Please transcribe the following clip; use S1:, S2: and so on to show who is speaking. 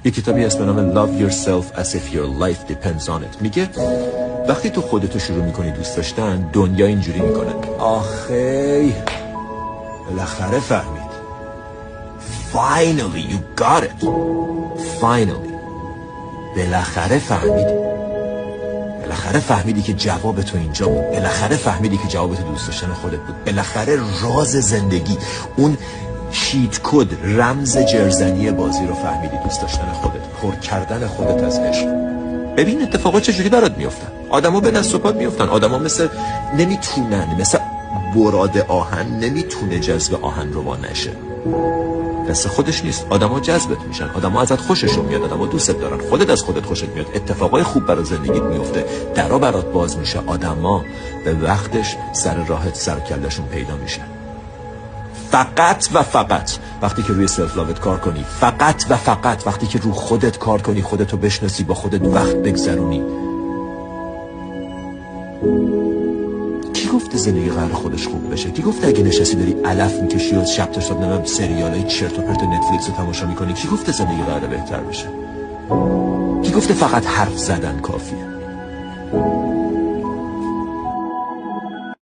S1: یه کتابی هست به نام Love Yourself as if your life depends on it. میگه وقتی تو خودتو شروع میکنی دوست داشتن، دنیا اینجوری میکنه. آخی بالاخره فهمید. Finally you got it. Finally بالاخره فهمیدی. بالاخره فهمیدی که جواب تو اینجا بود. بالاخره فهمیدی که جواب تو دوست داشتن خودت بود. بالاخره راز زندگی، اون شیت کد، رمز جرزنی بازی رو فهمیدی. دوست داشتن خودت، پر کردن خودت از عشق. ببین اتفاقات چجوری برات میافتن. آدما به دست و پات میافتن. آدما مثل نمیتونن، مثل براد آهن نمیتونه جذب آهن رو نشه. دست خودش نیست. آدما جذبت میشن، آدما ازت خوششون میاد، آدما دوستت دارن، خودت از خودت خوشت میاد، اتفاقای خوب برای زندگیت میفته، درا برات باز میشه، آدما به وقتش سر راحت سر کلهشون پیدا میشن. فقط و فقط وقتی که روی سلف لاوت کار کنی، فقط و فقط وقتی که رو خودت کار کنی، خودتو بشناسی، با خودت وقت بگذرونی. کی گفته زندگی قرار خودش خوب بشه؟ کی گفته اگه نشستی داری علف میکشی و شب تا شب نمیم سریالای چرت و پرت نتفلیکس رو تماشا میکنی، کی گفته زندگی قرار بهتر بشه؟ کی گفته فقط حرف زدن کافیه؟